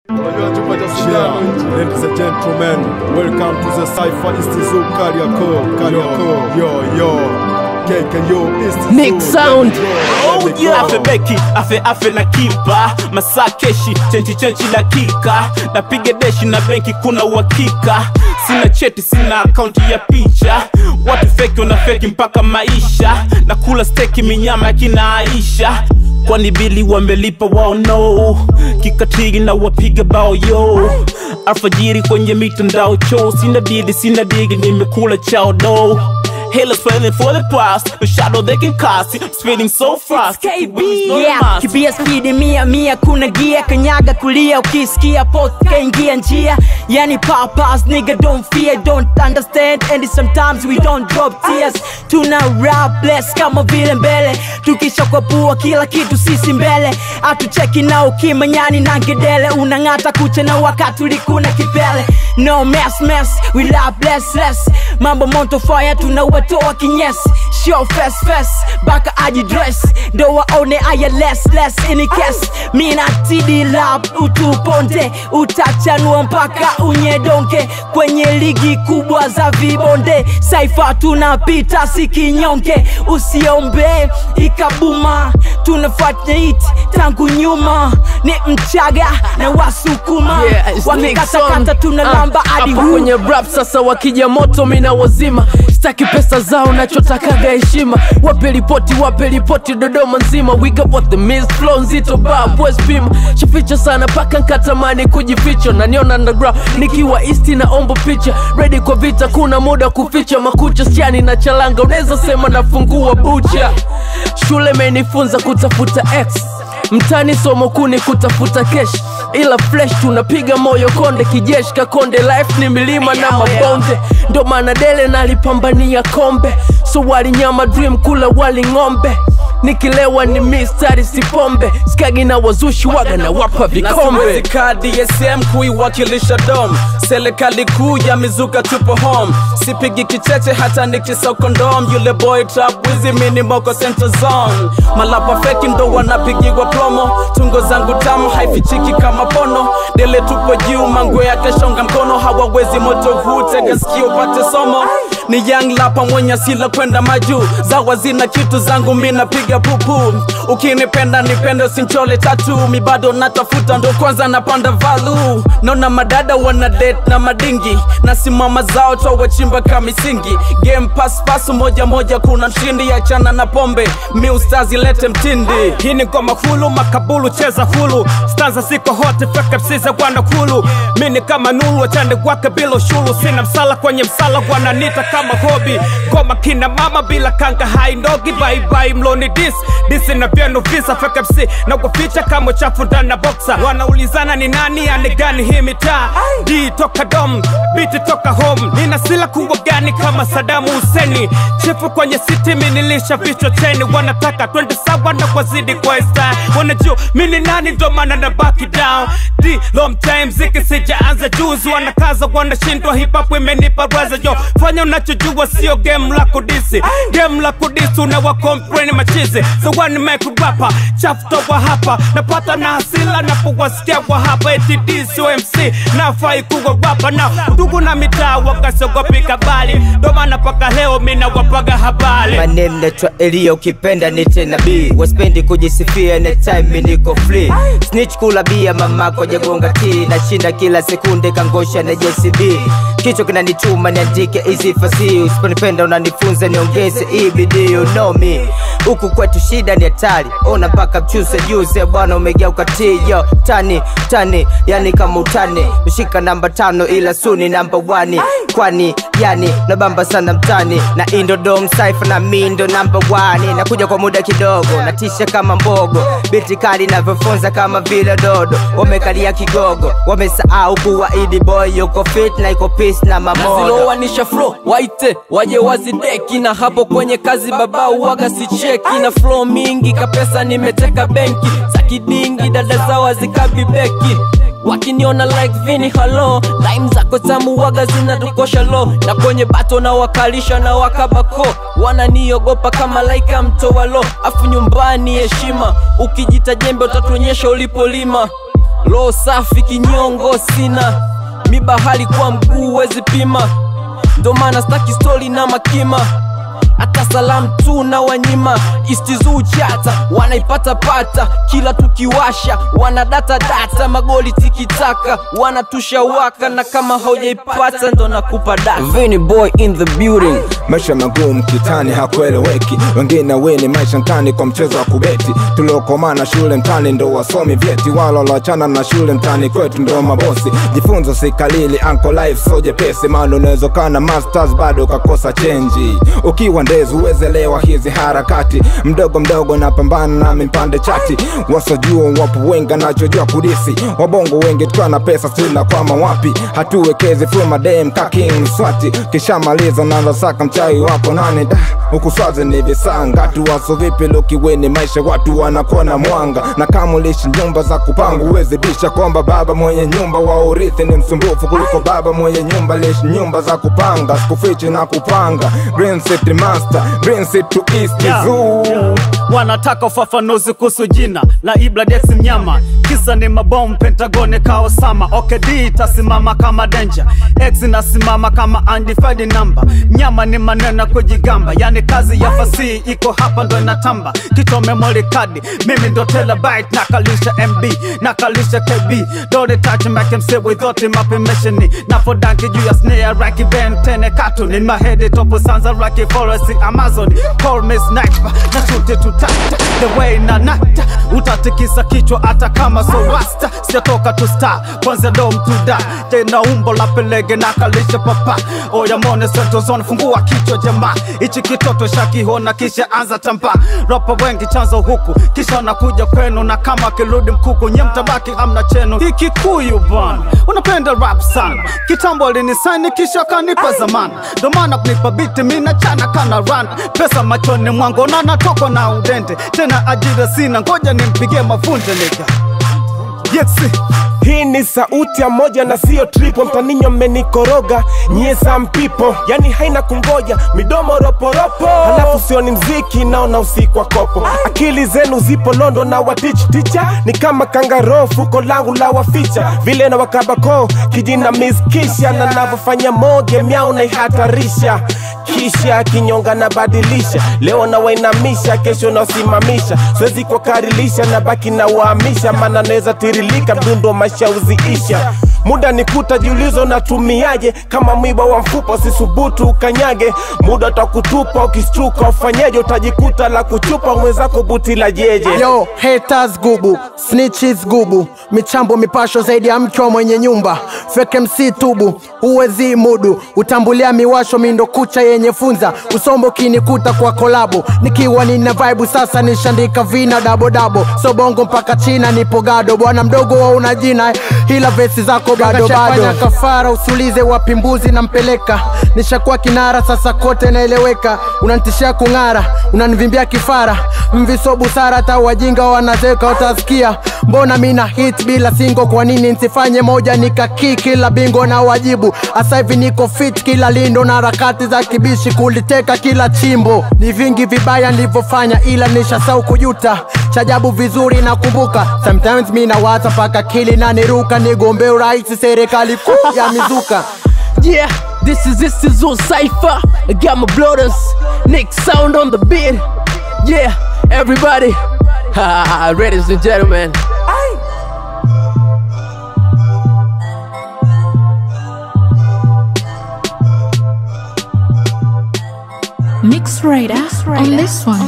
Ladies and gentlemen, welcome to the Cypher East Zoo Kariako. Yo. Nick Sound. Oh yeah. Afe beki, afe na kipa. Masaa keshi, chenchi na kika. Napiga deshi na benki kuna uhakika. Sina cheti, sina akaunti ya picha. Watu feki wanafeki mpaka maisha. Nakula steki minyama kina Aisha. Kwani bili wamelipa wao no. Kikatigi na wapiga bao yo. Alfajiri kwenye mitandao cho. Sina digi nimekula chao do. Haters planning for the past, the shadow they can cast it. I'm spinning so fast. KB, yeah. Kibia speedi mia kuna gia. Kanyaga kulia ukisikia pot kaingia njia. Yani papas nigga don't fear, don't understand. And sometimes we don't drop tears. Tuna rap bless kama vile mbele. Tukisha kwa pua kila kitu sisi mbele. Atucheki na ukimanyani na ngedele. Unangata kuche na wakati ulikuna kipele. No mess, we rap less. Mambo monto fire tunawatoa kinyes. Show fest, baka aji dress. Do waone aya less any case. Mina tidi lap utuponde. Utachanua mpaka unyedonke. Kwenye ligi kubwa za vibonde. Cypher tunapita sikinyonke. Usiombe ikabuma. Tunafanya hit tangu nyuma. Ni mchaga na wasukuma. Wakikata tunalamba adi huu. Kwenye rap sasa wakija moto mina wazima. Staki pesa zao nachotakaga heshima. Wape ripoti Dodoma nzima. We got what the miss flow nzito bab West Pima. Shaficha sana paka nkatamani kujificha. Na niona underground nikiwa east na ombo picha. Ready kwa vita kuna muda kuficha. Makucha siani na chalanga uneza sema nafungua bucha. Shule menifunza kutafuta X. Mtani somo kuni kutafuta cash. Ila flesh tunapiga moyo konde. Kijeshi kakonde life ni milima na mabonde. Ndo maana dele nalipambania kombe. So wali nyama dream kula wali ngombe. Nikilewa ni mistari sipombe. Skagi na wazushi waga na wapa vikombe. Nasiwezi kadi DSM kuiwakilisha dom. Serikali kuu ya mizuka tupo home. Sipigi kicheche hata nikisa kondom. Yule boy trap wizi mini moko center zone. Malapa feki ndo wanapigiwa promo. Tungo zangu tamu haifichiki kama pono. Dele tupo juu mangwe yake shonga mkono. Hawawezi moto huu tega sikio pate somo. Ni young lapa mwenye sila kwenda maju. Zawa zina kitu zangu mina piga pupu. Ukinipenda nipende sinchole tatu. Mi bado natafuta ndo kwanza napanda valu. Nona madada wana date na madingi. Nasimama zao toa wachimba kamisingi. Game pass moja kuna mshindi. Achana na pombe mi ustazi lete mtindi. Hii ni ngoma hulu makabulu cheza hulu. Stanza siko hote feka msiza wana kulu. Mini kama nulu wachande wake bilo shulu. Sina msala kwenye msala wananita kama hobby. Ngoma kina mama bila kanga hainogi. Bye mloni Disi na piano visa feka msi. Na kuficha kama chafu ndana boxer. Wanaulizana ni nani anegani hii mitaa. D toka dom, biti toka home. Nina sila kuwa gani kama Saddam Hussein. Chifu kwenye city minilisha vichwa cheni. Wanataka 20 sawa na kwa zidi kwa style. Wanajua mini nani ndo maana na back it down. D long time ziki sija anza juzi. Wanakaza wanashindwa hip hop imenipa raza yo. Fanya unachojua sio game la kudisi. Game la kudisi unawakomplain machizi. So one make rapper, chafu towa hapa. Napata na hasila napowasikia wa hapa. ATD sio MC, nafai kuwa rapper. Na udugu na mitaa wakasogopi kabali. Doma paka leo mina wapaga habari. Maneno netwa Elia ukipenda nite nabii. Waspendi kujisifia anytime mi niko free. Snitch kula bia mamako jagonga tea. Nashinda kila sekunde kangosha na JCB. Kichwa kinanituma niandike easy fasi. Usiponipenda unanifunza niongeze EBD. You know me. Huku kwetu shida ni hatari. Ona mpaka mchuse juice bwana umegeuka tea. Yo tani yani kama utani. Mshika namba 5 ila suni namba 1. Kwani yani nabamba sana mtani. Na Indodom Cypher na mindo namba 1. Nakuja kwa muda kidogo. Natisha kama mbogo. Biti kali na vifunza kama vile dodo. Wamekalia kigogo. Wamesahau kuwa Idi boy yuko fit na yuko peace na mamodo. Nazilo wanisha flow waite waje wazideki. Na hapo kwenye kazi baba uwaga si cheki. Na flow mingi kapesa nimeteka benki. Sakidingi dada zawa zikabibeki. Wakiniona like Vini hello. Lime zako tamu waga zinatukosha low. Na kwenye bato na wakalisha na wakabako. Wananiogopa kama laika mtoa low. Afu nyumbani heshima. Ukijita jembe utatuonyesha ulipolima. Lo safi kinyongo sina, mibahali kwa mguu wezi pima, ndo maana staki story na makima, hata salamu tu na wanyima. Istizu chata wanaipata pata, kila tukiwasha wana data magoli tikitaka wanatusha waka, na kama haujaipata ndo nakupa data. Vinny boy in the building. Maisha magumu kitani hakueleweki, wengine weni maisha mtani kwa mchezo wa kubeti. Tulokomana shule mtani ndo wasomi vyeti, wala loachana na shule mtani kwetu ndo mabosi. Jifunzo sikalili anko life so jepesi, maana unaweza kana masters bado kakosa change. Ukiwa ndezu uwezelewa hizi harakati, mdogo mdogo na pambana na mpande chati. Wasojua wapo wenga na chojua kudisi, wabongo wengi tukwa na pesa sila kwa mawapi. Hatuwekezi from a damn kaking swati, kisha maliza na lasaka mchai wako nani. Ukuswazi ni visanga tu waso vipi luki weni maisha watu wanakona mwanga. Na kamulishi nyumba za kupanga uwezi bisha kwamba baba mwenye nyumba wa urithi ni msumbufu kuliko baba mwenye nyumba. Lishi nyumba za kupanga sikufichi na kupanga. Green City Master, Green City to East Zoo. Wanataka ufafanuzi kuhusu jina la Ibladex mnyama, kisa ni mabomu Pentagone ka Osama. OKD itasimama kama danger, X inasimama kama undefined number. Mnyama ni maneno kujigamba, yani kazi ya fasihi iko hapa ndo inatamba. Kicho memory card, mimi ndo terabyte, nakalisha MB, nakalisha KB. Don't touch make him say without him permission. Na for donkey juu ya snare, Rocky Ben 10 cartoon. In my head it up sounds like Rocky Forest Amazon. Call me sniper, na shoot it to tight. The way na nata, utatikisa kichwa hata kama so rasta. Sijatoka to star, kwanza dome to die. Tena umbo la pelege nakalisha papa. Oya mone central zone, fungua kichwa jamaa. Ichi kitoto shakihona kisha anza tamba. Rapa wengi chanzo huku, kisha nakuja kwenu. Na kama kirudi mkuku, nye mtabaki amna chenu. Hiki kuyu bana, unapenda rap sana. Kitambo alinisaini kisha kanipa zamana. Domana kunipa biti mina chana kana run. Pesa machoni mwangu na natoko na udende. Tena ajira sina, ngoja nimpigie mafunde nigga. Yes. Hii ni sauti ya moja na sio tripo, mtaninyo mmenikoroga nyie some people, yani haina kungoja midomo roporopo. Halafu sio ni mziki naona usiku wa kopo, akili zenu zipo londo na watich teacher. Ni kama kangaroo fuko langu la waficha, vile na wakabako kijina miskisha. Na navofanya moge miau na ihatarisha, kisha kinyonga na badilisha. Leo na wainamisha, kesho na usimamisha. Swezi kwa karilisha na baki na wahamisha, mana neza tirilika mdundo maisha uziisha. Muda nikuta jiulizo na tumiaje, kama mwiba wa mfupa sisubutu ukanyage. Muda takutupa ukistuka ufanyaje, utajikuta la kuchupa mwezako buti la jeje. Yo, haters gubu, snitches gubu, michambo mipasho zaidi ya mchwa mwenye nyumba. Fake MC tubu, uwezi mudu, utambulia miwasho mindo kucha yenye funza. Usombo kinikuta kwa kolabo, nikiwa nina vibe sasa nishandika vina dabo. So bongo mpaka China nipo gado, bwana mdogo wa unajina, hila vesi zako bado. Kafara usulize wapimbuzi na mpeleka, nishakuwa kinara sasa kote naeleweka. Unanitishia kungara, unanivimbia kifara, mviso busara hata wajinga wanazeka. Utasikia mbona mina hit bila singo, kwa nini nsifanye moja nikaki kila bingo na wajibu. Asa hivi niko fit kila lindo, na harakati za kibishi kuliteka kila chimbo. Ni vingi vibaya nilivyofanya ila nishasau kujuta, chajabu vizuri nakumbuka. Sometimes mina wata paka kili na niruka, nigombe uraisi serikali kuu ya mizuka. Yeah, this is Zoo Cypher. I got my blooders, Nick sound on the beat. Yeah, everybody, ladies and gentlemen. Mix Radar on this one.